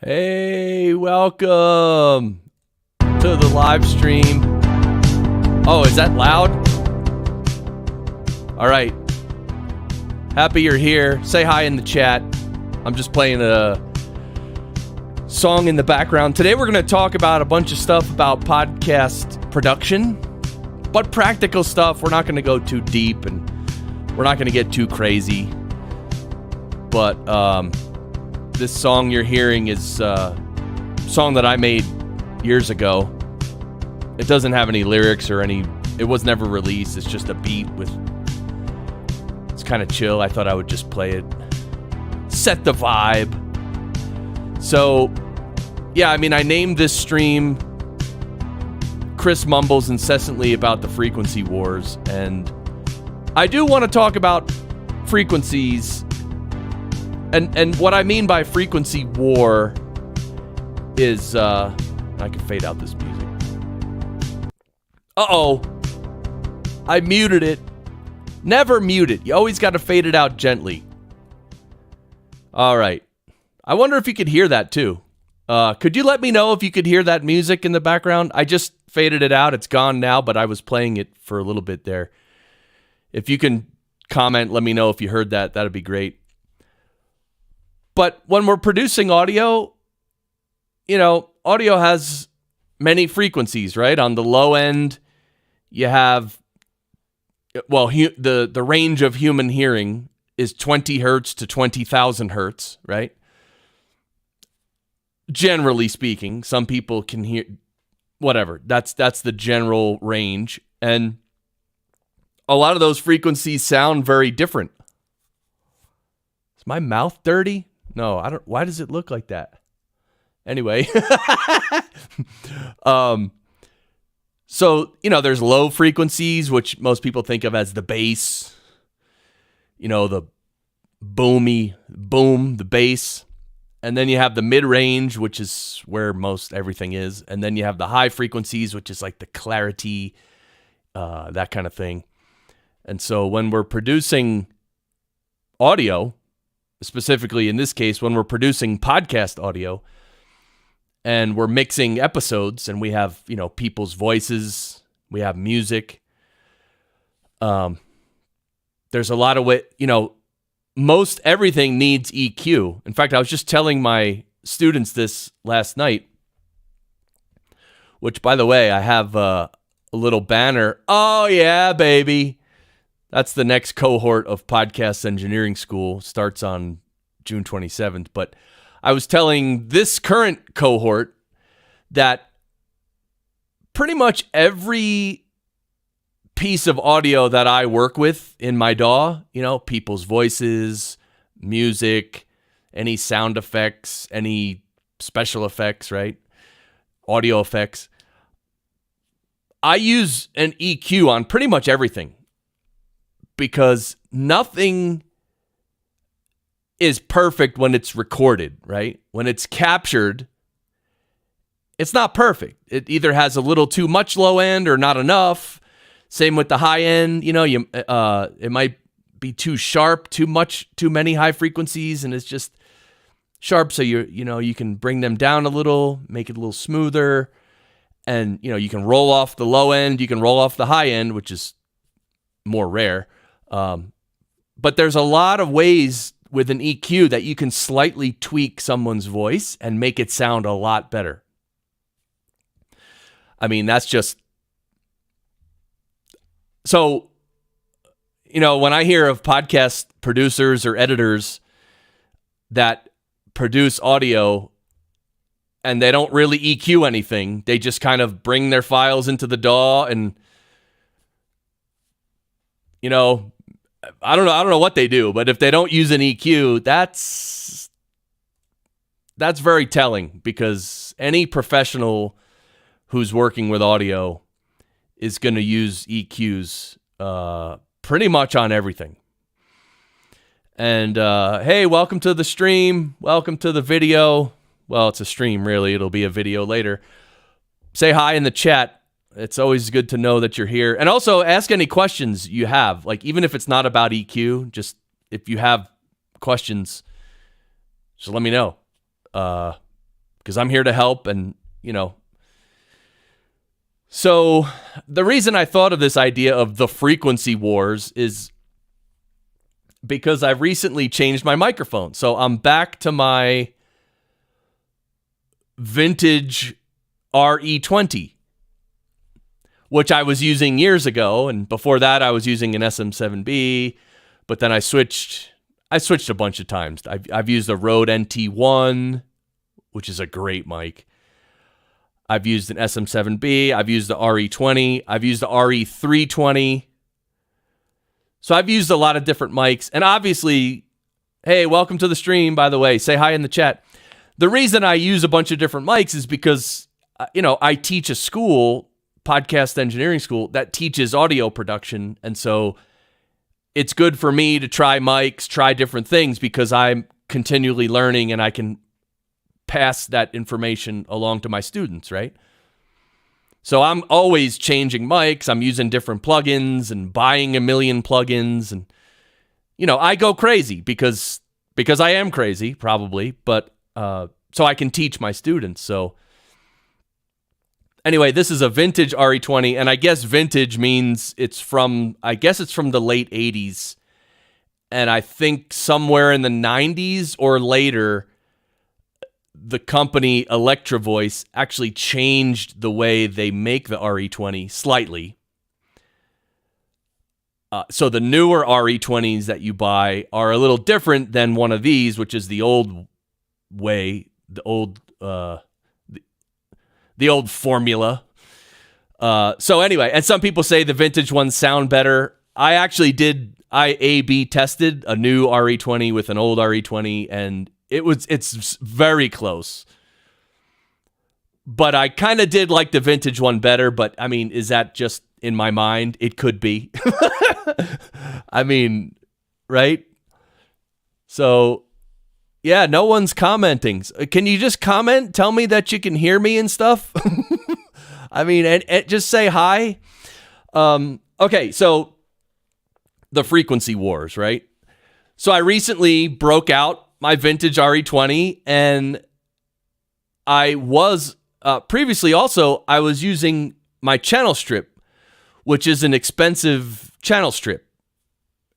Hey, welcome to the live stream. Oh, is that loud? All right. Happy you're here. Say hi in the chat. I'm just playing a song in the background. Today we're going to talk about a bunch of stuff about podcast production, but practical stuff. We're not going to go too deep and we're not going to get too crazy. But this song you're hearing is a song that I made years ago. It doesn't have any lyrics or it was never released. It's just a beat it's kind of chill. I thought I would just play it, set the vibe. So, yeah, I mean, I named this stream Chris Mumbles Incessantly About the Frequency Wars, and I do want to talk about frequencies. And what I mean by frequency war is, I can fade out this music. Uh-oh. I muted it. Never mute it. You always got to fade it out gently. All right. I wonder if you could hear that too. Could you let me know if you could hear that music in the background? I just faded it out. It's gone now, but I was playing it for a little bit there. If you can comment, let me know if you heard that. That'd be great. But when we're producing audio, audio has many frequencies, right? On the low end, you have, the range of human hearing is 20 hertz to 20,000 hertz, right? Generally speaking, some people can hear, whatever. That's the general range. And a lot of those frequencies sound very different. Is my mouth dirty? No, I don't. Why does it look like that? Anyway. So, there's low frequencies, which most people think of as the bass. The boom, the bass. And then you have the mid-range, which is where most everything is. And then you have the high frequencies, which is like the clarity, that kind of thing. And so when we're producing audio, specifically in this case, when we're producing podcast audio and we're mixing episodes and we have, people's voices, we have music. There's a lot of most everything needs EQ. In fact, I was just telling my students this last night, which, by the way, I have a little banner. Oh, yeah, baby. That's the next cohort of Podcast Engineering School. Starts on June 27th. But I was telling this current cohort that pretty much every piece of audio that I work with in my DAW, people's voices, music, any sound effects, any special effects, right? Audio effects. I use an EQ on pretty much everything. Because nothing is perfect when it's recorded, right? When it's captured, it's not perfect. It either has a little too much low end or not enough. Same with the high end. It might be too sharp, too many high frequencies, and it's just sharp. So you can bring them down a little, make it a little smoother, and you can roll off the low end. You can roll off the high end, which is more rare. But there's a lot of ways with an EQ that you can slightly tweak someone's voice and make it sound a lot better. I mean, that's just... So, when I hear of podcast producers or editors that produce audio and they don't really EQ anything, they just kind of bring their files into the DAW and, I don't know what they do, but if they don't use an EQ, that's very telling, because any professional who's working with audio is going to use EQs pretty much on everything. And hey, welcome to the stream. Welcome to the video. Well, it's a stream, really. It'll be a video later. Say hi in the chat. It's always good to know that you're here. And also ask any questions you have. Like, even if it's not about EQ, just if you have questions, just let me know. because I'm here to help. And, so the reason I thought of this idea of the frequency wars is because I've recently changed my microphone. So I'm back to my vintage RE20, which I was using years ago. And before that, I was using an SM7B, but then I switched a bunch of times. I've used a Rode NT1, which is a great mic. I've used an SM7B. I've used the RE20. I've used the RE320. So I've used a lot of different mics. And obviously, hey, welcome to the stream, by the way. Say hi in the chat. The reason I use a bunch of different mics is because, I teach a school, podcast engineering school, that teaches audio production. And so it's good for me to try mics, try different things, because I'm continually learning and I can pass that information along to my students, right? So I'm always changing mics. I'm using different plugins and buying a million plugins. And, I go crazy because I am crazy, probably, but so I can teach my students. So anyway, this is a vintage RE20, and I guess vintage means it's from the late 80s. And I think somewhere in the 90s or later, the company Electro Voice actually changed the way they make the RE20 slightly. So the newer RE20s that you buy are a little different than one of these, which is the old way, the old formula. So anyway, and some people say the vintage ones sound better. I A/B tested a new RE20 with an old RE20, and it's very close. But I kind of did like the vintage one better, but I mean, is that just in my mind? It could be. I mean, right? So, yeah, no one's commenting. Can you just comment? Tell me that you can hear me and stuff? I mean, and just say hi. Okay, so the frequency wars, right? So I recently broke out my vintage RE20, and I was previously also, I was using my channel strip, which is an expensive channel strip.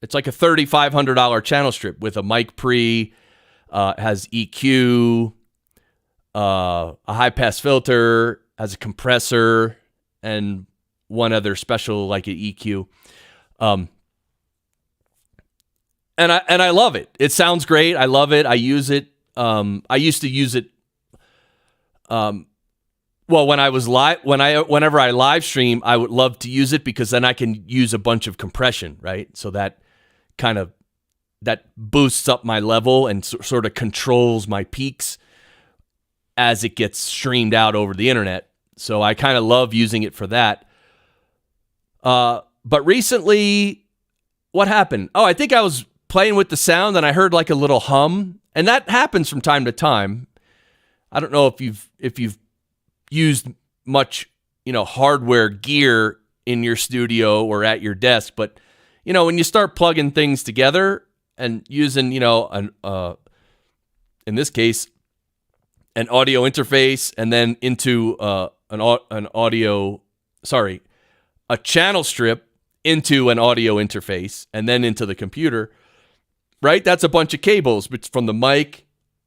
It's like a $3,500 channel strip with a mic pre, has EQ, a high pass filter, has a compressor, and one other special like an EQ. And I love it. It sounds great. I love it. I use it. I used to use it. Well, when I was whenever I live stream, I would love to use it because then I can use a bunch of compression, right? So that that boosts up my level and sort of controls my peaks as it gets streamed out over the internet. So I kind of love using it for that. But recently, what happened? Oh, I think I was playing with the sound and I heard like a little hum, and that happens from time to time. I don't know if you've used much, hardware gear in your studio or at your desk, but when you start plugging things together and using, in this case, an audio interface, and then into a channel strip into an audio interface, and then into the computer, right? That's a bunch of cables from the mic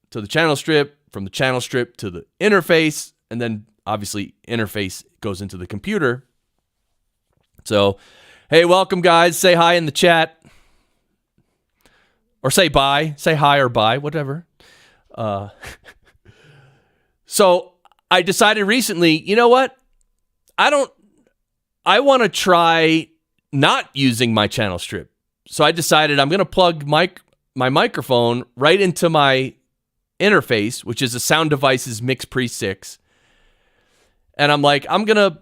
to the channel strip, from the channel strip to the interface, and then obviously interface goes into the computer. So, hey, welcome guys. Say hi in the chat. Or say bye. Say hi or bye, whatever. So I decided recently, you know what? I want to try not using my channel strip. So I decided I'm going to plug my microphone right into my interface, which is a Sound Devices Mix Pre 6. And I'm like, I'm going to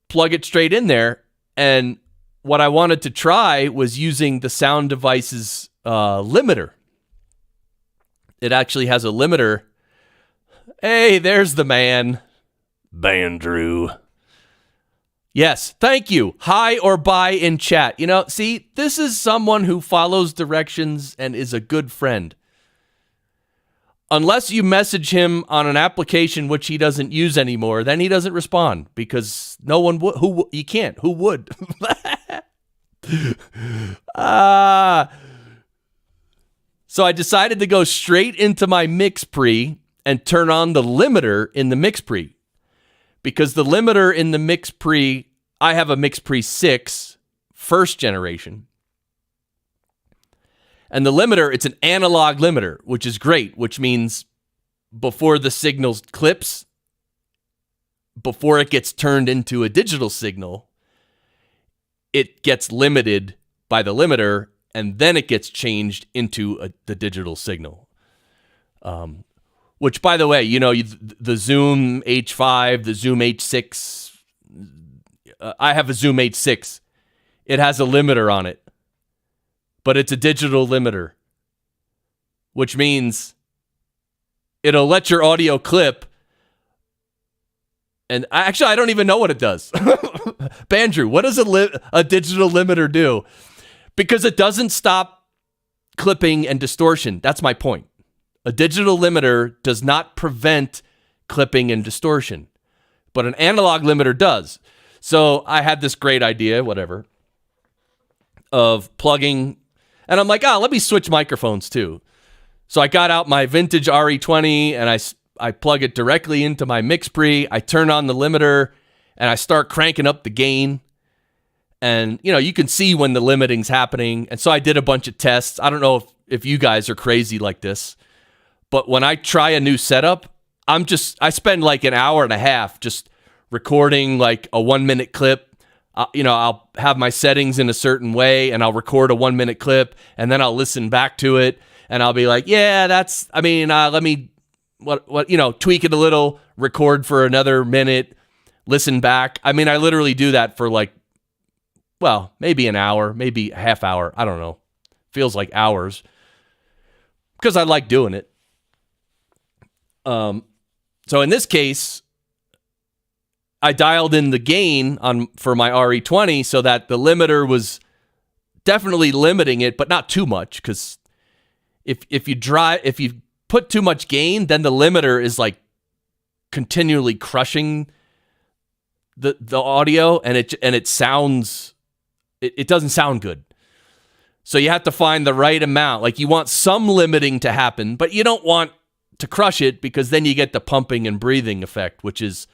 plug it straight in there. And what I wanted to try was using the Sound Devices limiter. It actually has a limiter. Hey, there's the man. Bandrew. Yes, thank you. Hi or bye in chat. See, this is someone who follows directions and is a good friend. unless you message him on an application which he doesn't use anymore, then he doesn't respond because no one would. You can't. Who would? So I decided to go straight into my mix pre and turn on the limiter in the mix pre, because the limiter in the mix pre, I have a mix pre 6 first generation. And the limiter, it's an analog limiter, which is great, which means before the signal clips, before it gets turned into a digital signal, it gets limited by the limiter, and then it gets changed into the digital signal. Which, by the way, the Zoom H5, the Zoom H6, I have a Zoom H6. It has a limiter on it, but it's a digital limiter, which means it'll let your audio clip. And I don't even know what it does. Bandrew, what does a digital limiter do? Because it doesn't stop clipping and distortion. That's my point. A digital limiter does not prevent clipping and distortion, but an analog limiter does. So I had this great idea, of plugging, and I'm like, let me switch microphones too. So I got out my vintage RE20 and I plug it directly into my mix pre. I turn on the limiter and I start cranking up the gain. And, you can see when the limiting's happening. And so I did a bunch of tests. I don't know if you guys are crazy like this, but when I try a new setup, I spend like an hour and a half just recording like a 1-minute clip. I'll have my settings in a certain way and I'll record a 1-minute clip and then I'll listen back to it and I'll be like, yeah, let me, tweak it a little, record for another minute, listen back. I literally do that for maybe an hour, maybe a half hour. I don't know. Feels like hours because I like doing it. So in this case, I dialed in the gain for my RE20 so that the limiter was definitely limiting it, but not too much. Because if you put too much gain, then the limiter is like continually crushing the audio, and it sounds. It doesn't sound good. So you have to find the right amount. Like you want some limiting to happen, but you don't want to crush it because then you get the pumping and breathing effect, which is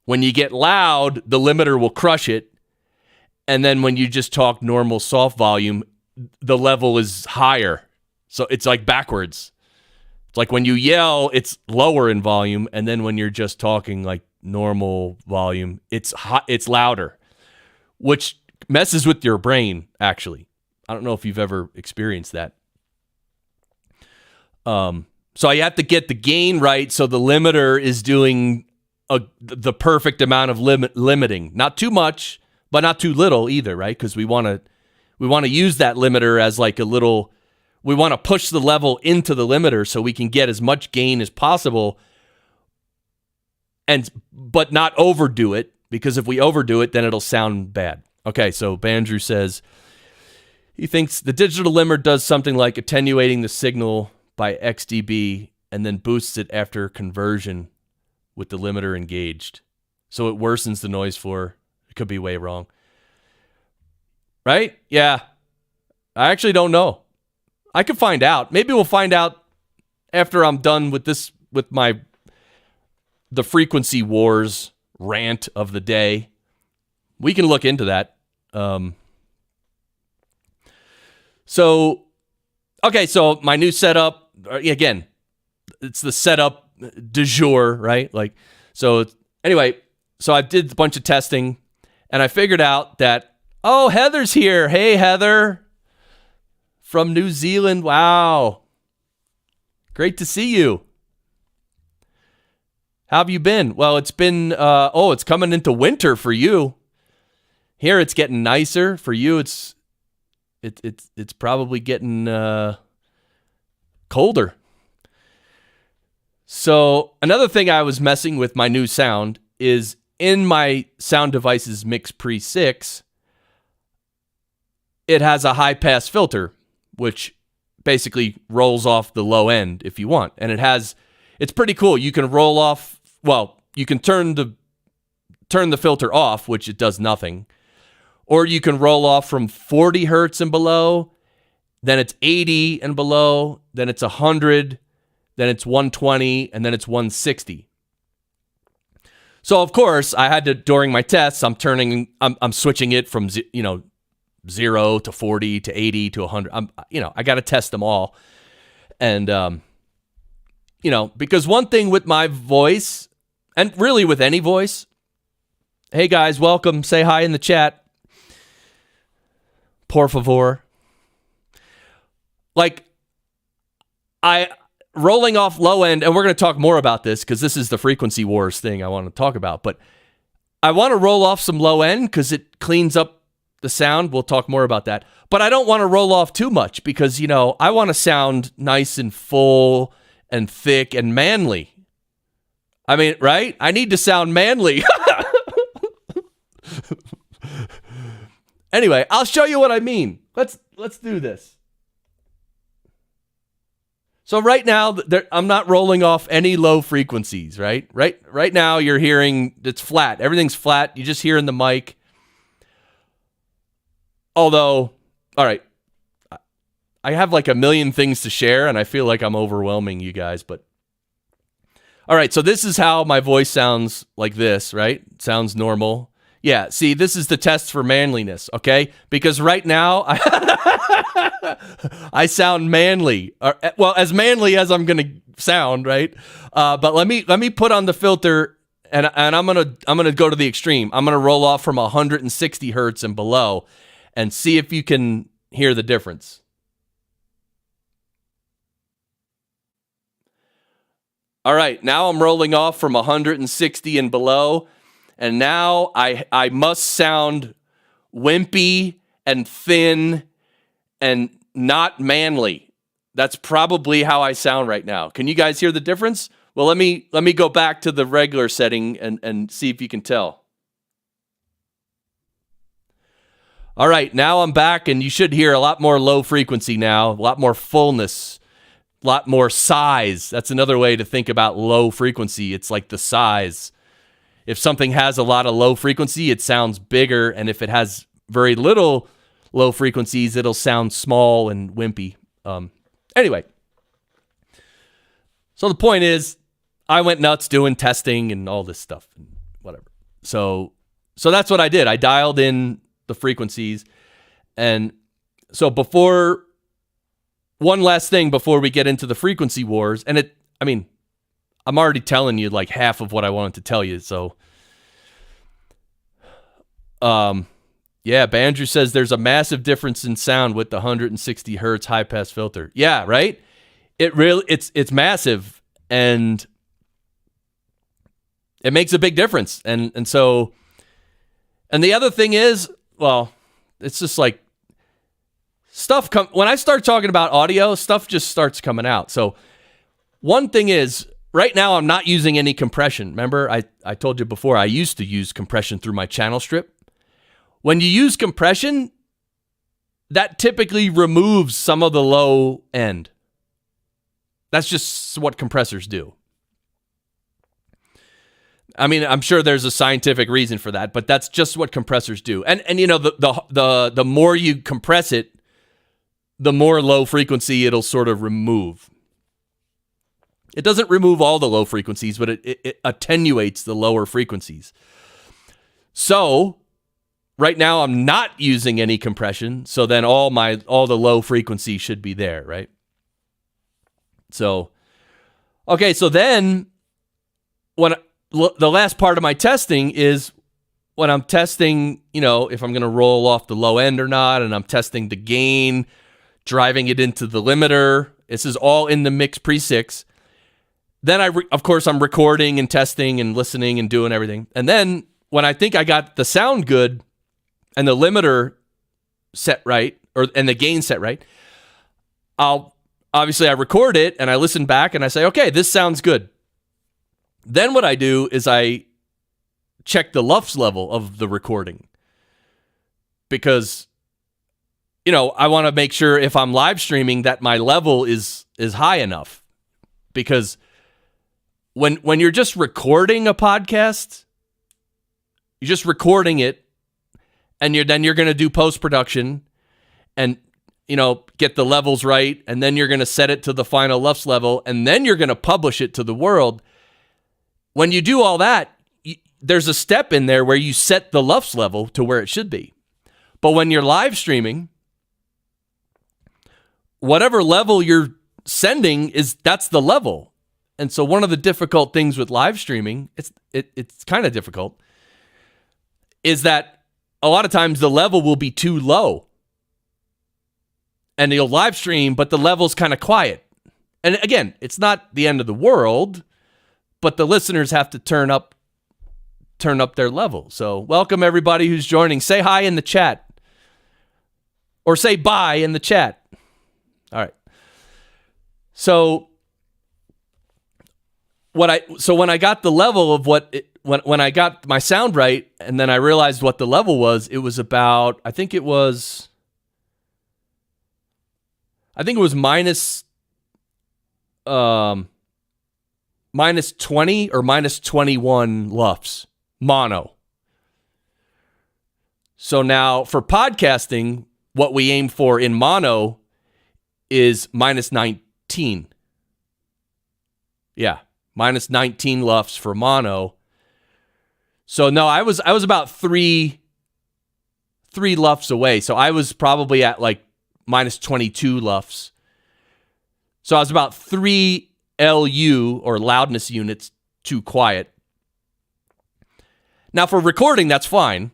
when you get loud, the limiter will crush it. And then when you just talk normal soft volume, the level is higher. So it's like backwards. It's like when you yell, it's lower in volume. And then when you're just talking like normal volume, it's louder, which messes with your brain, actually. I don't know if you've ever experienced that. So you have to get the gain right so the limiter is doing the perfect amount of limiting. Not too much, but not too little either, right? Because we want to use that limiter as like a little. We want to push the level into the limiter so we can get as much gain as possible, but not overdo it, because if we overdo it, then it'll sound bad. Okay, so Bandrew says he thinks the digital limiter does something like attenuating the signal by X dB and then boosts it after conversion with the limiter engaged. So it worsens the noise floor. It could be way wrong. Right? Yeah. I actually don't know. I could find out. Maybe we'll find out after I'm done with this, with the frequency wars rant of the day. We can look into that. So my new setup, again, it's the setup du jour, right? So I did a bunch of testing and I figured out that, Heather's here. Hey, Heather from New Zealand. Wow. Great to see you. How have you been? Well, it's been, it's coming into winter for you. Here it's getting nicer. For you, it's probably getting colder. So another thing I was messing with my new sound is in my Sound Devices Mix Pre 6, it has a high pass filter, which basically rolls off the low end if you want. And it's pretty cool. You can roll off, you can turn the filter off, which it does nothing. Or you can roll off from 40 hertz and below, then it's 80 and below, then it's 100, then it's 120, and then it's 160. So of course, I had to, during my tests, I'm switching it from 0 to 40 to 80 to 100. I got to test them all. And because one thing with my voice, and really with any voice, hey guys, welcome, say hi in the chat. Por favor. Rolling off low end, and we're going to talk more about this because this is the frequency wars thing I want to talk about, but I want to roll off some low end because it cleans up the sound. We'll talk more about that. But I don't want to roll off too much because, I want to sound nice and full and thick and manly. I mean, right? I need to sound manly. Anyway, I'll show you what I mean. Let's do this. So right now, I'm not rolling off any low frequencies, right? Right now, you're hearing it's flat. Everything's flat. You just hear in the mic. Although, all right, I have like a million things to share, and I feel like I'm overwhelming you guys. But all right, so this is how my voice sounds like this, right? Sounds normal. Yeah, see, this is the test for manliness, okay? Because right now, I sound manly, as manly as I'm gonna sound, right? But let me put on the filter, and I'm gonna go to the extreme. I'm gonna roll off from 160 hertz and below, and see if you can hear the difference. All right, now I'm rolling off from 160 and below. And now I must sound wimpy and thin and not manly. That's probably how I sound right now. Can you guys hear the difference? Well, let me go back to the regular setting and see if you can tell. All right, now I'm back, and you should hear a lot more low frequency now, a lot more fullness, a lot more size. That's another way to think about low frequency. It's like the size. If something has a lot of low frequency, it sounds bigger. And if it has very little low frequencies, it'll sound small and wimpy. Anyway, so the point is, I went nuts doing testing and all this stuff and whatever. So that's what I did. I dialed in the frequencies. And so one last thing before we get into the frequency wars, and I'm already telling you like half of what I wanted to tell you. So, Bandrew says there's a massive difference in sound with the 160 hertz high pass filter. Yeah, right. It's massive, and it makes a big difference. And the other thing is, it's just like stuff when I start talking about audio, stuff just starts coming out. So one thing is, right now, I'm not using any compression. Remember, I told you before, I used to use compression through my channel strip. When you use compression, that typically removes some of the low end. That's just what compressors do. I'm sure there's a scientific reason for that, but that's just what compressors do. And the more you compress it, the more low frequency it'll sort of remove. It doesn't remove all the low frequencies, but it attenuates the lower frequencies. So right now I'm not using any compression, so then all the low frequency should be there, right? So, okay, so then the last part of my testing is when I'm testing, if I'm going to roll off the low end or not, and I'm testing the gain, driving it into the limiter. This is all in the mix pre-6. Then of course, I'm recording and testing and listening and doing everything. And then when I think I got the sound good and the limiter set right, and the gain set right, I record it and I listen back and I say, okay, this sounds good. Then what I do is I check the LUFS level of the recording, because I want to make sure if I'm live streaming that my level is high enough, because when you're just recording a podcast, you're just recording it, and then you're going to do post-production and, get the levels right, and then you're going to set it to the final LUFS level, and then you're going to publish it to the world. When you do all that, there's a step in there where you set the LUFS level to where it should be. But when you're live streaming, whatever level you're sending that's the level. And so one of the difficult things with live streaming, it's kind of difficult, is that a lot of times the level will be too low. And you'll live stream, but the level's kind of quiet. And again, it's not the end of the world, but the listeners have to turn up their level. So welcome everybody who's joining. Say hi in the chat. Or say bye in the chat. All right. So when I got the level of when I got my sound right, and then I realized what the level was, it was about, I think it was minus 20 or minus 21 LUFS mono. So now for podcasting, what we aim for in mono is minus 19. Yeah, minus 19 LUFS for mono. So no, I was about three LUFS away. So I was probably at like minus 22 LUFS. So I was about 3 LU or loudness units too quiet. Now for recording, that's fine.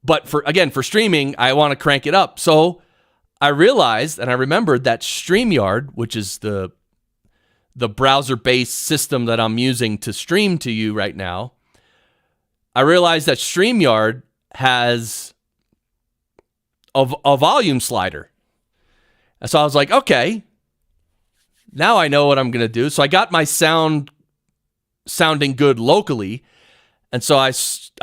But for streaming, I want to crank it up. So I realized and I remembered that StreamYard, which is the browser-based system that I'm using to stream to you right now, I realized that StreamYard has a volume slider. And so I was like, okay, now I know what I'm going to do. So I got my sound sounding good locally. And so I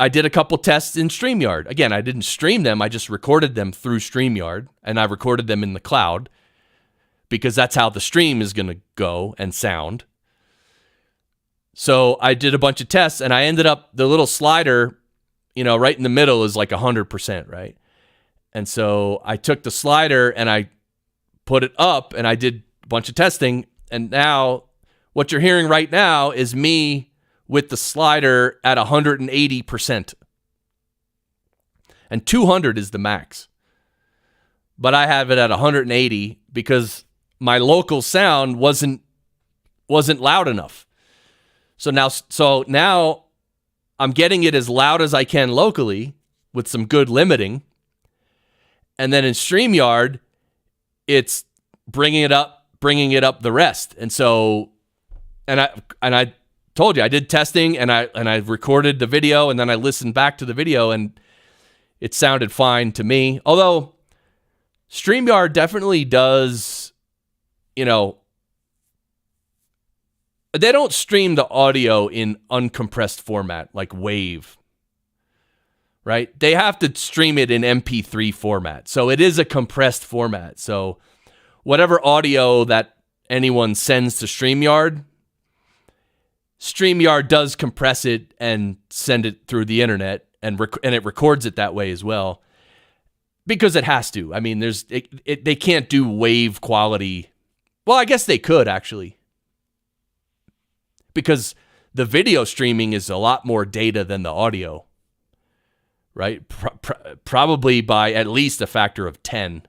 did a couple tests in StreamYard. Again, I didn't stream them. I just recorded them through StreamYard, and I recorded them in the cloud because that's how the stream is going to go and sound. So I did a bunch of tests, and I ended up, the little slider, right in the middle is like 100%, right? And so I took the slider and I put it up, and I did a bunch of testing, and now what you're hearing right now is me with the slider at 180%. And 200 is the max. But I have it at 180 because my local sound wasn't loud enough. So now I'm getting it as loud as I can locally with some good limiting. And then in StreamYard, it's bringing it up the rest. And so I told you, I did testing and I recorded the video, and then I listened back to the video, and it sounded fine to me. Although StreamYard definitely does, they don't stream the audio in uncompressed format like WAV, right? They have to stream it in MP3 format. So it is a compressed format. So whatever audio that anyone sends to StreamYard does compress it and send it through the internet, and it records it that way as well, because it has to. I mean, they can't do wave quality. Well, I guess they could actually, because the video streaming is a lot more data than the audio, right? Probably by at least a factor of 10,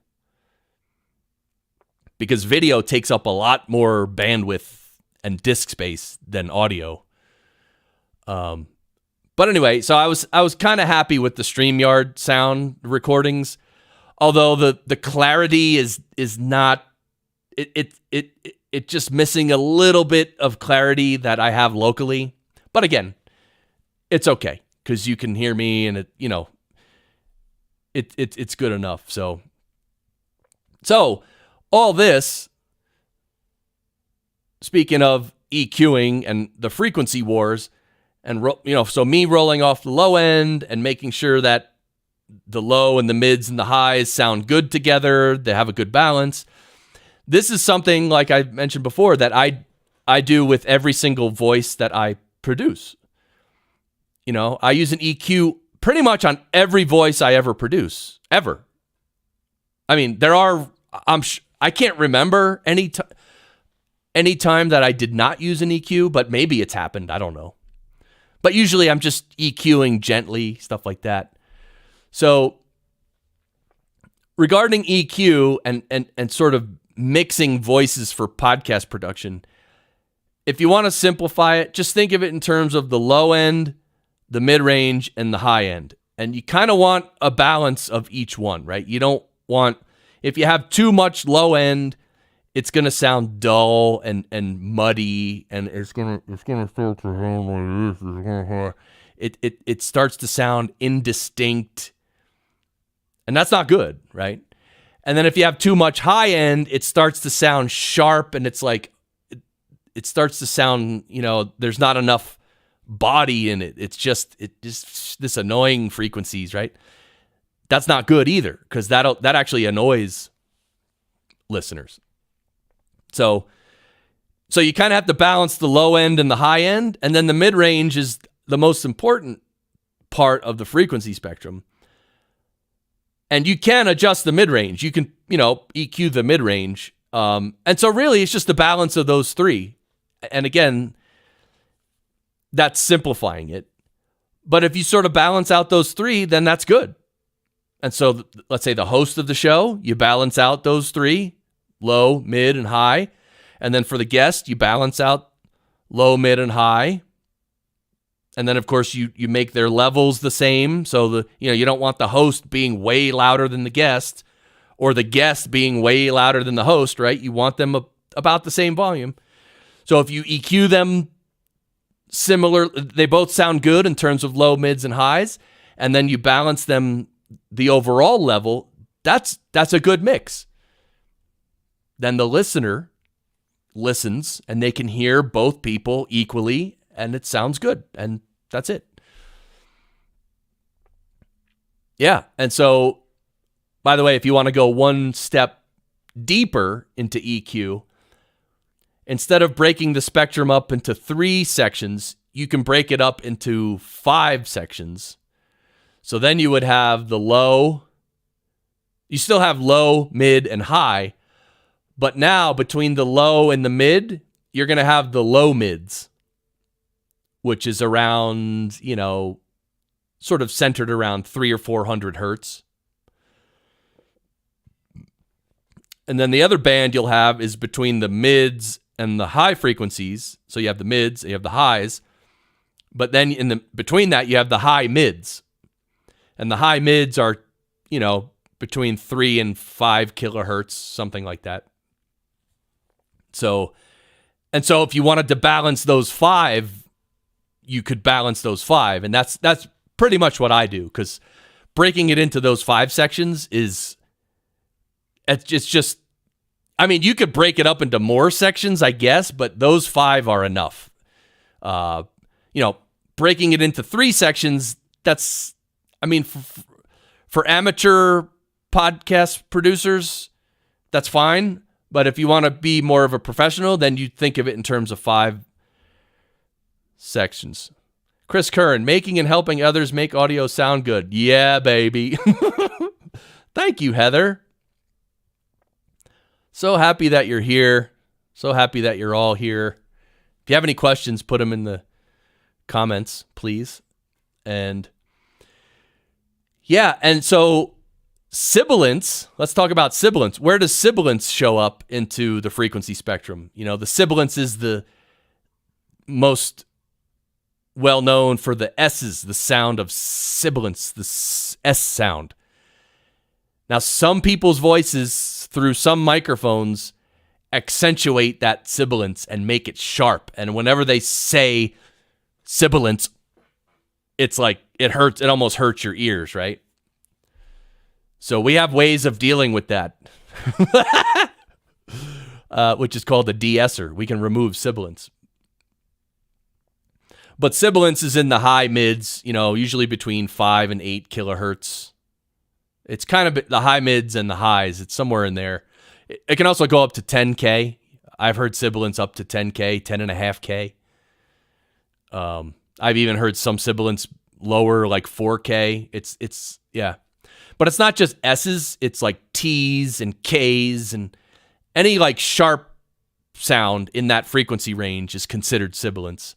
because video takes up a lot more bandwidth and disk space than audio. But anyway, so I was kind of happy with the StreamYard sound recordings, although the clarity is not, it just missing a little bit of clarity that I have locally. But again, it's okay because you can hear me, and it's good enough. So all this, speaking of EQing and the frequency wars, and so me rolling off the low end and making sure that the low and the mids and the highs sound good together. They have a good balance. This is something, like I mentioned before, that I do with every single voice that I produce. I use an EQ pretty much on every voice I ever produce, ever. I mean, I can't remember any time that I did not use an EQ, but maybe it's happened. I don't know. But usually I'm just EQing gently, stuff like that. So regarding EQ and sort of mixing voices for podcast production, if you want to simplify it, just think of it in terms of the low end, the mid-range, and the high end. And you kind of want a balance of each one, right? You don't want, if you have too much low end, it's going to sound dull and muddy, and it's going to start to sound like this. It starts to sound indistinct, and that's not good, right? And then if you have too much high end, it starts to sound sharp, and it's like it starts to sound, there's not enough body in it. It's just this annoying frequencies, right? That's not good either, because that actually annoys listeners. So you kind of have to balance the low end and the high end, and then the mid-range is the most important part of the frequency spectrum. And you can adjust the mid-range. You can, EQ the mid-range. And so really it's just the balance of those three. And again, that's simplifying it. But if you sort of balance out those three, then that's good. And so let's say the host of the show, you balance out those three, low, mid, and high. And then for the guest, you balance out low, mid, and high. And then, of course, you make their levels the same. So you don't want the host being way louder than the guest, or the guest being way louder than the host, right? You want them about the same volume. So if you EQ them similar, they both sound good in terms of low, mids, and highs, and then you balance them the overall level, that's a good mix. Then the listener listens, and they can hear both people equally, and it sounds good, and that's it. Yeah, and so, by the way, if you want to go one step deeper into EQ, instead of breaking the spectrum up into 3 sections, you can break it up into 5 sections. So then you would have the low, you still have low, mid, and high, but now between the low and the mid, you're going to have the low mids, which is around, sort of centered around 300 or 400 hertz. And then the other band you'll have is between the mids and the high frequencies. So you have the mids, you have the highs, but then between that you have the high mids. And the high mids are, between 3 and 5 kilohertz, something like that. So if you wanted to balance those 5, you could balance those 5. And that's pretty much what I do, because breaking it into those 5 sections it's just, you could break it up into more sections, I guess, but those 5 are enough. Breaking it into 3 sections, that's, for amateur podcast producers, that's fine. But if you want to be more of a professional, then you think of it in terms of 5 sections. Chris Curran, making and helping others make audio sound good. Yeah, baby. Thank you, Heather. So happy that you're here. So happy that you're all here. If you have any questions, put them in the comments, please. And yeah, and so Sibilance, let's talk about Sibilance. Where does Sibilance show up into the frequency spectrum? The Sibilance is the most well-known for the S's, the sound of sibilance, the S sound. Now, some people's voices, through some microphones, accentuate that sibilance and make it sharp. And whenever they say sibilance, it's like it hurts. It almost hurts your ears, right? So we have ways of dealing with that, which is called a de-esser. We can remove sibilance. But sibilance is in the high mids, usually between 5 and 8 kilohertz. It's kind of the high mids and the highs. It's somewhere in there. It can also go up to 10K. I've heard Sibilance up to 10K, 10.5K. I've even heard some Sibilance lower, like 4K. It's yeah. But it's not just S's. It's like T's and K's, and any like sharp sound in that frequency range is considered Sibilance.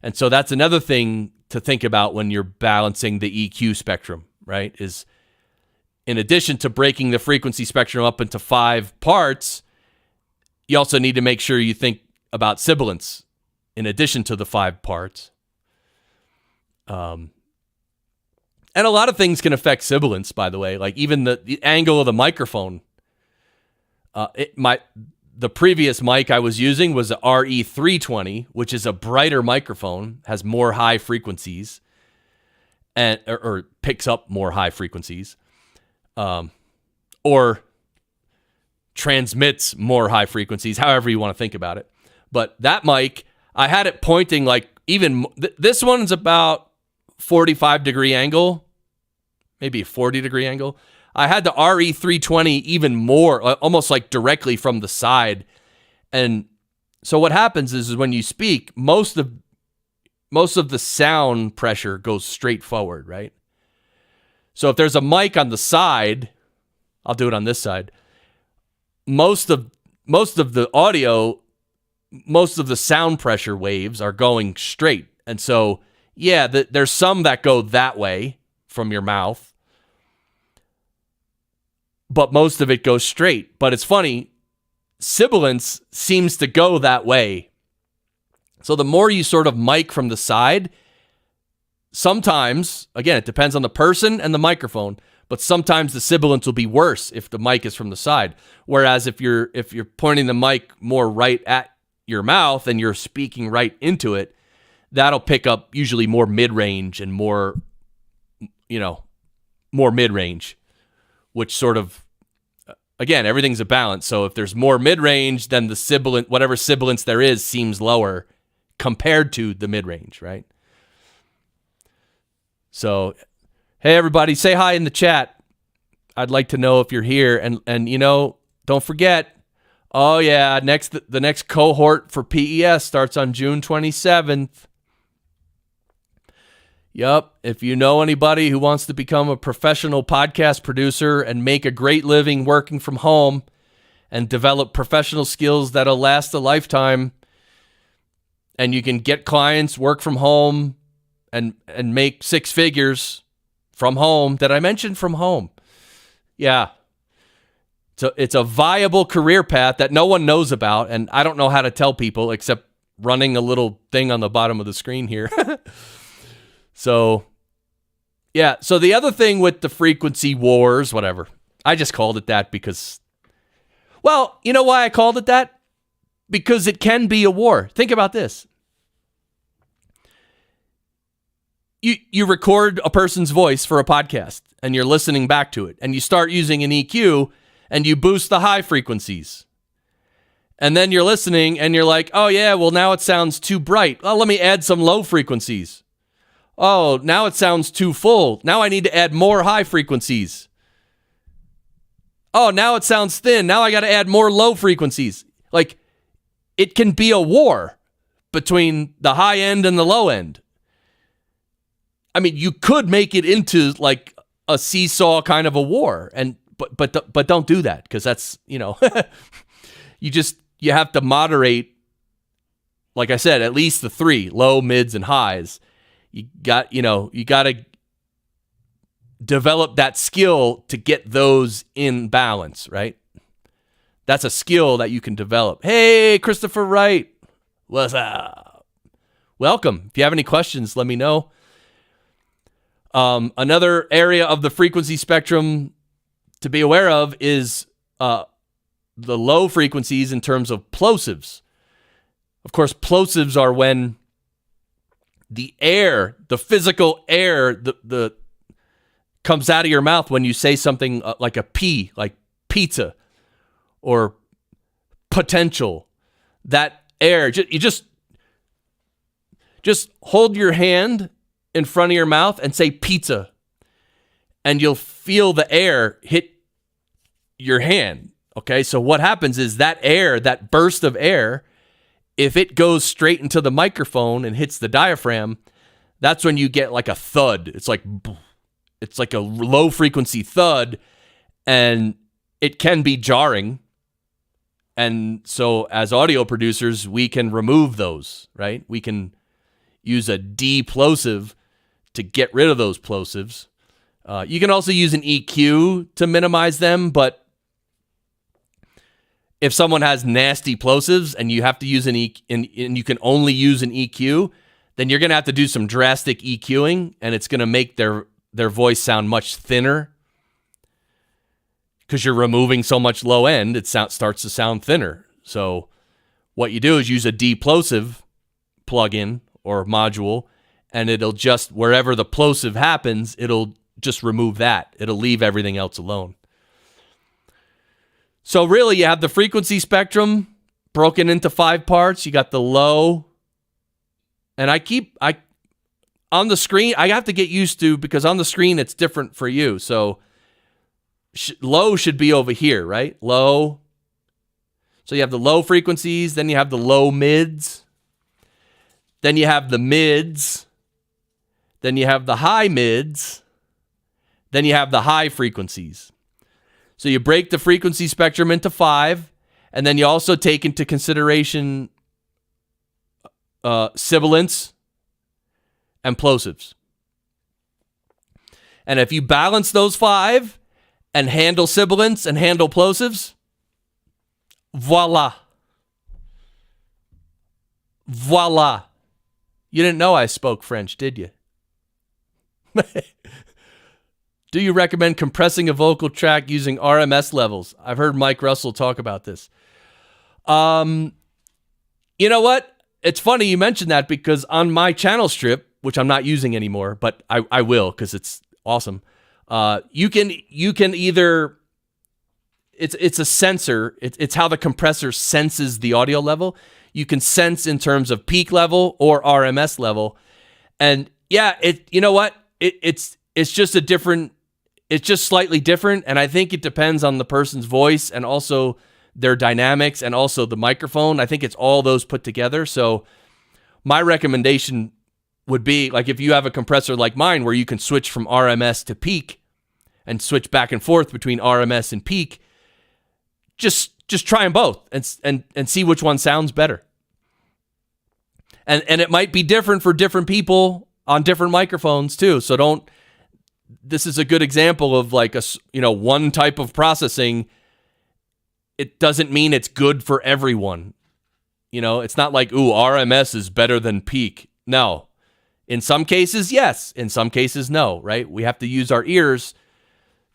And so that's another thing to think about when you're balancing the EQ spectrum, right? Is in addition to breaking the frequency spectrum up into 5 parts, you also need to make sure you think about sibilance in addition to the 5 parts. And a lot of things can affect sibilance, by the way, like even the angle of the microphone. The previous mic I was using was a RE320, which is a brighter microphone, has more high frequencies, and or picks up more high frequencies, or transmits more high frequencies, however you want to think about it. But that mic, I had it pointing like even, this one's about 45-degree angle, maybe a 40-degree angle. I had the RE320 even more, almost like directly from the side. And so what happens is when you speak, most of the sound pressure goes straight forward, right? So if there's a mic on the side, I'll do it on this side. Most of the audio, most of the sound pressure waves are going straight. And so, yeah, there's some that go that way from your mouth, but most of it goes straight. But it's funny, sibilance seems to go that way. So the more you sort of mic from the side, sometimes, again, it depends on the person and the microphone, but sometimes the sibilance will be worse if the mic is from the side. Whereas if you're pointing the mic more right at your mouth and you're speaking right into it, that'll pick up usually more mid-range and more mid-range, which sort of, again, everything's a balance. So if there's more mid-range, then the sibilant, whatever sibilance there is, seems lower compared to the mid-range, right? So, hey, everybody, say hi in the chat. I'd like to know if you're here. And don't forget, oh, yeah, the next cohort for PES starts on June 27th. Yup. If you know anybody who wants to become a professional podcast producer and make a great living working from home and develop professional skills that'll last a lifetime, and you can get clients, work from home, and make 6 figures from home. Did I mention from home? Yeah. So it's a viable career path that no one knows about, and I don't know how to tell people except running a little thing on the bottom of the screen here. So, yeah. So the other thing with the frequency wars, whatever, I just called it that because, well, you know why I called it that? Because it can be a war. Think about this. You record a person's voice for a podcast and you're listening back to it and you start using an EQ and you boost the high frequencies. And then you're listening and you're like, oh yeah, well now it sounds too bright. Well, let me add some low frequencies. Oh, now it sounds too full. Now I need to add more high frequencies. Oh, now it sounds thin. Now I got to add more low frequencies. Like, it can be a war between the high end and the low end. I mean, you could make it into like a seesaw kind of a war, but don't do that, because that's, you have to moderate. Like I said, at least the 3 low, mids, and highs. You got to develop that skill to get those in balance, right? That's a skill that you can develop. Hey, Christopher Wright. What's up? Welcome. If you have any questions, let me know. Another area of the frequency spectrum to be aware of is the low frequencies in terms of plosives. Of course, plosives are when the air, the physical air, the comes out of your mouth when you say something like a P, like pizza or potential. That air, you just hold your hand in front of your mouth and say pizza. and you'll feel the air hit your hand. Okay, so what happens is that air, that burst of air, if it goes straight into the microphone and hits the diaphragm, that's when you get like a thud. It's like a low frequency thud, and it can be jarring. And so as audio producers, we can remove those, right? We can use a de-plosive to get rid of those plosives. You can also use an EQ to minimize them, but if someone has nasty plosives and you have to use and you can only use an EQ, then you're going to have to do some drastic EQing, and it's going to make their voice sound much thinner because you're removing so much low end. It starts to sound thinner. So what you do is use a de-plosive plugin or module, and it'll just, wherever the plosive happens, it'll just remove that. It'll leave everything else alone. So really, you have the frequency spectrum broken into 5 parts. You got the low, and on the screen, I have to get used to, because on the screen it's different for you. So low should be over here, right? Low. So you have the low frequencies, then you have the low mids, then you have the mids, then you have the high mids, then you have the high frequencies. So you break the frequency spectrum into 5, and then you also take into consideration sibilance and plosives. And if you balance those 5 and handle sibilance and handle plosives, voila. Voila. You didn't know I spoke French, did you? Do you recommend compressing a vocal track using RMS levels? I've heard Mike Russell talk about this. You know what? It's funny you mentioned that, because on my channel strip, which I'm not using anymore, but I will because it's awesome. You can either, it's a sensor. It's how the compressor senses the audio level. You can sense in terms of peak level or RMS level. And yeah, you know what? It's just a different, it's just slightly different. And I think it depends on the person's voice and also their dynamics and also the microphone. I think it's all those put together. So my recommendation would be, like, if you have a compressor like mine where you can switch from RMS to peak and switch back and forth between RMS and peak, just try them both and see which one sounds better. And it might be different for different people on different microphones too. So this is a good example of like one type of processing. It doesn't mean it's good for everyone. It's not like, RMS is better than peak. No. In some cases, yes. In some cases, no, right? We have to use our ears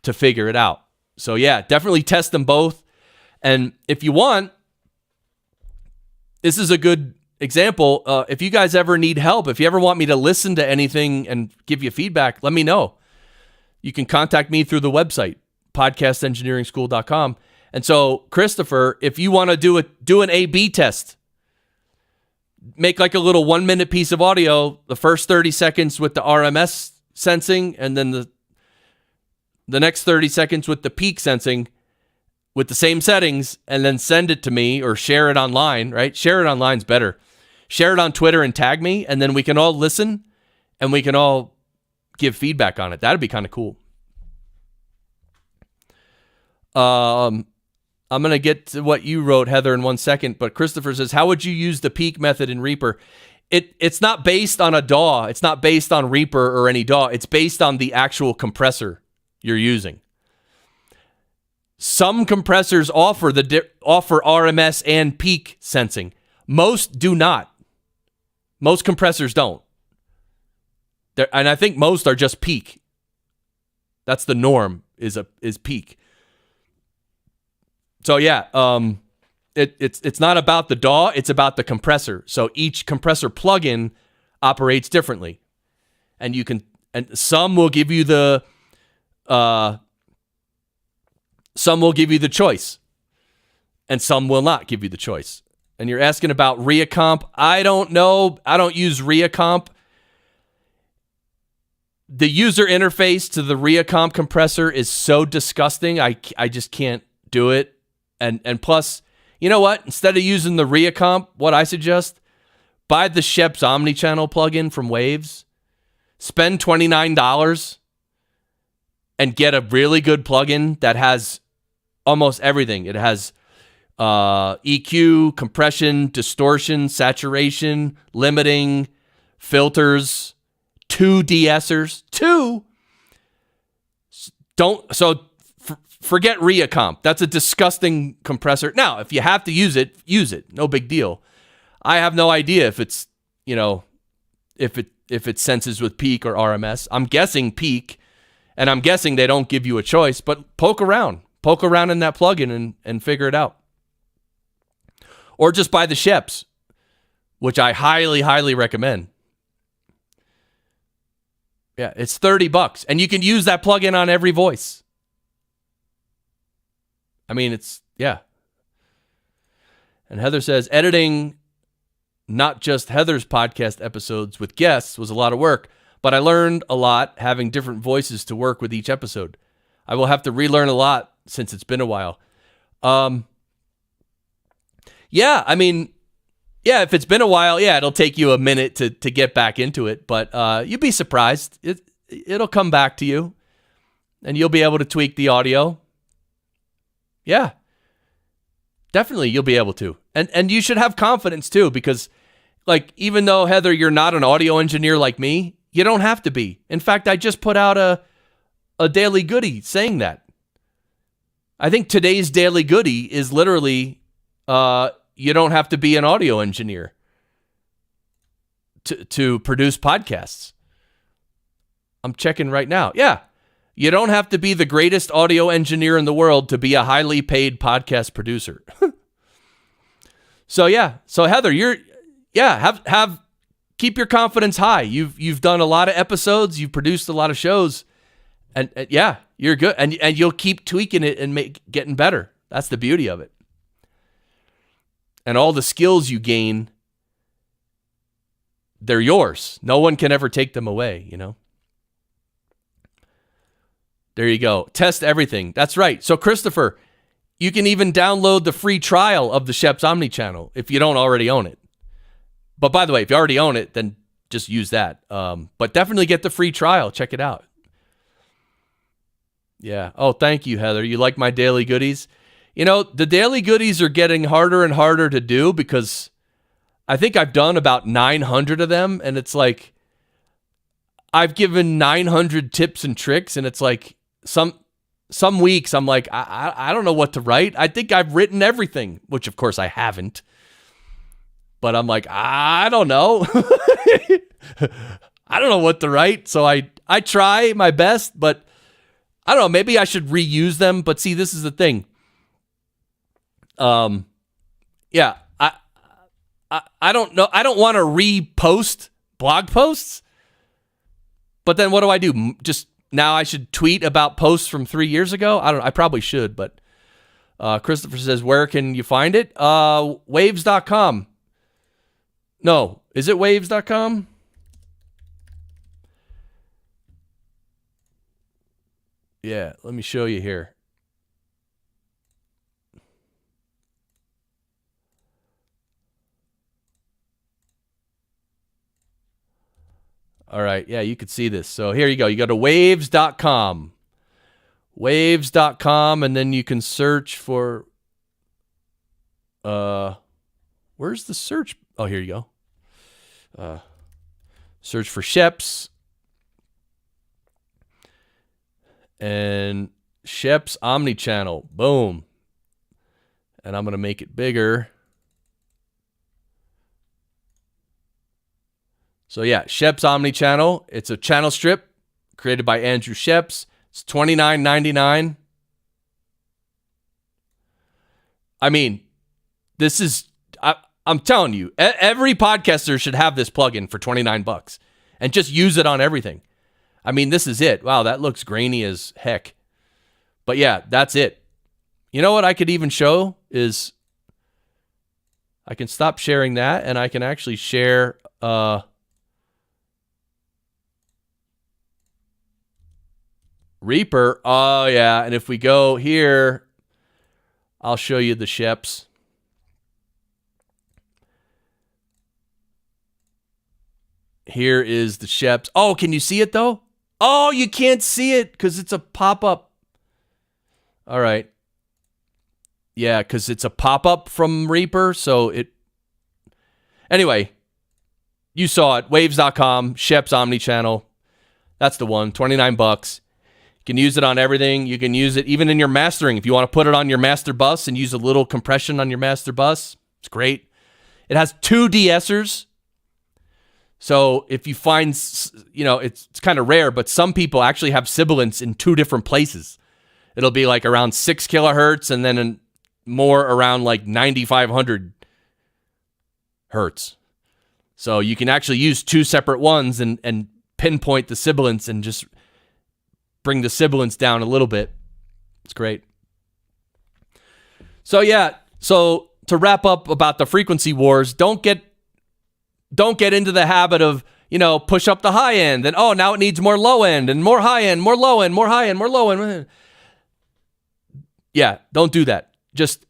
to figure it out. So yeah, definitely test them both. And if you want, this is a good example. If you guys ever need help, if you ever want me to listen to anything and give you feedback, let me know. You can contact me through the website, podcastengineeringschool.com. And so, Christopher, if you want to do an A/B test, make like a little 1-minute piece of audio, the first 30 seconds with the RMS sensing, and then the next 30 seconds with the peak sensing with the same settings, and then send it to me or share it online, right? Share it online's better. Share it on Twitter and tag me, and then we can all listen and we can all give feedback on it. That'd be kind of cool. I'm going to get to what you wrote, Heather, in 1 second, but Christopher says, how would you use the peak method in Reaper? It's not based on a DAW. It's not based on Reaper or any DAW. It's based on the actual compressor you're using. Some compressors offer RMS and peak sensing. Most do not. Most compressors don't. And I think most are just peak. That's the norm, is peak. So yeah, it's not about the DAW, it's about the compressor. So each compressor plugin operates differently. And some will give you the choice, and some will not give you the choice. And you're asking about Reacomp. I don't know. I don't use Reacomp. the user interface to the Reacomp compressor is so disgusting. I just can't do it. And plus, you know what? Instead of using the Reacomp, what I suggest, buy the Sheps Omnichannel plugin from Waves. Spend $29 and get a really good plugin that has almost everything. It has EQ, compression, distortion, saturation, limiting, filters, 2 de-essers, 2. Forget Reacomp. That's a disgusting compressor. Now, if you have to use it, use it. No big deal. I have no idea if it's, if it senses with peak or RMS. I'm guessing peak, and I'm guessing they don't give you a choice, but poke around in that plugin and figure it out. Or just buy the Sheps, which I highly, highly recommend. Yeah, it's $30, and you can use that plugin on every voice. I mean, yeah. And Heather says, editing not just Heather's podcast episodes with guests was a lot of work, but I learned a lot having different voices to work with each episode. I will have to relearn a lot since it's been a while. Yeah, I mean, yeah, if it's been a while, yeah, it'll take you a minute to get back into it, but you'd be surprised. It'll come back to you, and you'll be able to tweak the audio. Yeah, definitely you'll be able to. And you should have confidence too, because like, even though Heather, you're not an audio engineer like me, you don't have to be. In fact, I just put out a daily goodie saying that. I think today's daily goodie is literally, you don't have to be an audio engineer to produce podcasts. I'm checking right now. Yeah. You don't have to be the greatest audio engineer in the world to be a highly paid podcast producer. So yeah. So Heather, keep your confidence high. You've done a lot of episodes, you've produced a lot of shows, and yeah, you're good. And you'll keep tweaking it and getting better. That's the beauty of it. And all the skills you gain, they're yours. No one can ever take them away, There you go. Test everything. That's right. So Christopher, you can even download the free trial of the Sheps Omnichannel if you don't already own it. But by the way, if you already own it, then just use that. But definitely get the free trial. Check it out. Yeah. Oh, thank you, Heather. You like my daily goodies? The daily goodies are getting harder and harder to do because I think I've done about 900 of them. And it's like, I've given 900 tips and tricks. And it's like, some weeks I'm like, I don't know what to write. I think I've written everything, which of course I haven't. But I'm like, I don't know. I don't know what to write. So I try my best, but I don't know. Maybe I should reuse them. But see, this is the thing. Yeah, I don't know. I don't want to repost blog posts. But then what do I do? Just now I should tweet about posts from 3 years ago? I don't know. I probably should, but Christopher says, where can you find it? Waves.com. No, is it waves.com? Yeah, let me show you here. All right, yeah, you could see this. So here you go. You go to waves.com. Waves.com, and then you can search for... where's the search? Oh, here you go. Search for Sheps. And Sheps Omnichannel. Boom. And I'm going to make it bigger. So yeah, Sheps Omnichannel. It's a channel strip created by Andrew Sheps. It's $29.99. I mean, this is... I'm telling you, every podcaster should have this plugin for $29 and just use it on everything. I mean, this is it. Wow, that looks grainy as heck. But yeah, that's it. You know what I could even show is I can stop sharing that and I can actually share Reaper. Oh, yeah. And if we go here, I'll show you the Sheps. Here is the Sheps. Oh, can you see it, though? Oh, you can't see it because it's a pop-up. All right. Yeah, because it's a pop-up from Reaper, so it... Anyway, you saw it. Waves.com, Sheps Omnichannel. That's the one. $29. You can use it on everything. You can use it even in your mastering. If you want to put it on your master bus and use a little compression on your master bus, it's great. It has 2 de-essers. So if you find, it's kind of rare, but some people actually have sibilance in 2 different places. It'll be like around 6 kilohertz and then more around like 9,500 hertz. So you can actually use 2 separate ones and pinpoint the sibilance and just bring the sibilance down a little bit. It's great. So yeah, so to wrap up about the frequency wars, don't get into the habit of, push up the high end and now it needs more low end and more high end, more low end, more high end, more low end. Yeah, don't do that. Just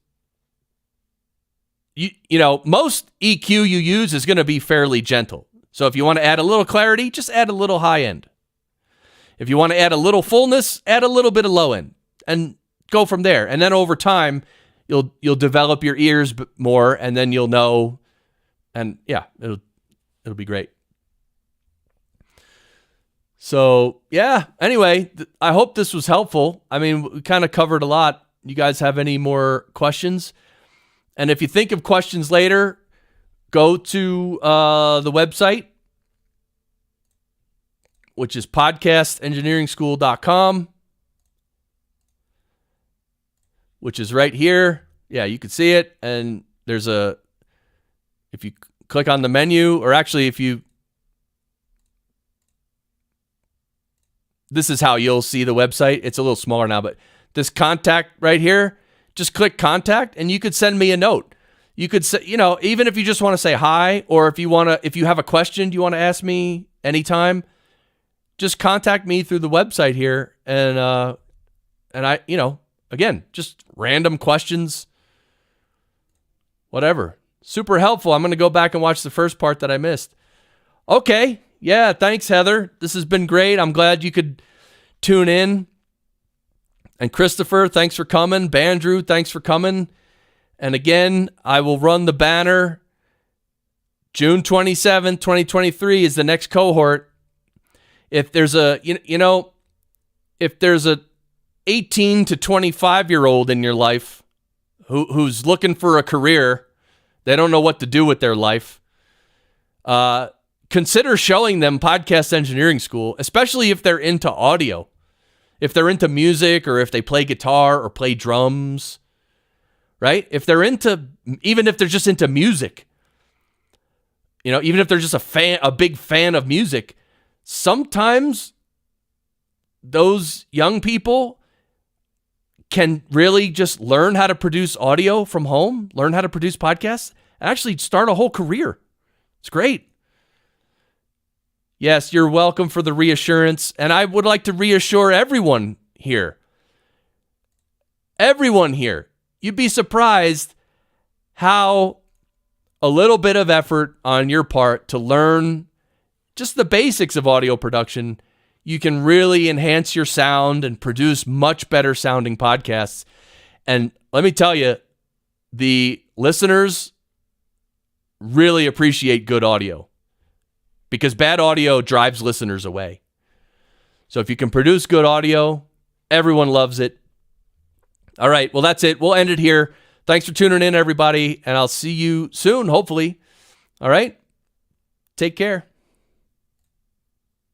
most EQ you use is going to be fairly gentle. So if you want to add a little clarity, just add a little high end. If you want to add a little fullness, add a little bit of low end and go from there. And then over time, you'll develop your ears more and then you'll know, and yeah, it'll be great. So yeah, anyway, I hope this was helpful. I mean, we kind of covered a lot. You guys have any more questions? And if you think of questions later, go to the website, which is podcastengineeringschool.com, which is right here. Yeah, you can see it. And there's if you click on the menu, or actually this is how you'll see the website. It's a little smaller now, but this contact right here, just click contact and you could send me a note. You could say, even if you just want to say hi, or if you have a question you want to ask me anytime, just contact me through the website here. And I, again, just random questions, whatever. Super helpful. I'm going to go back and watch the first part that I missed. Okay. Yeah. Thanks, Heather. This has been great. I'm glad you could tune in. And Christopher, thanks for coming. Bandrew, thanks for coming. And again, I will run the banner. June 27th, 2023 is the next cohort. If there's if there's a 18 to 25-year-old in your life who's looking for a career, they don't know what to do with their life, consider showing them Podcast Engineering School, especially if they're into audio. If they're into music, or if they play guitar or play drums, right? If they're even if they're just into music, even if they're just a big fan of music, sometimes those young people can really just learn how to produce audio from home, learn how to produce podcasts, and actually start a whole career. It's great. Yes, you're welcome for the reassurance. And I would like to reassure everyone here. Everyone here. You'd be surprised how a little bit of effort on your part to learn just the basics of audio production, you can really enhance your sound and produce much better sounding podcasts. And let me tell you, the listeners really appreciate good audio, because bad audio drives listeners away. So if you can produce good audio, everyone loves it. All right, well, that's it. We'll end it here. Thanks for tuning in, everybody, and I'll see you soon, hopefully. All right, take care.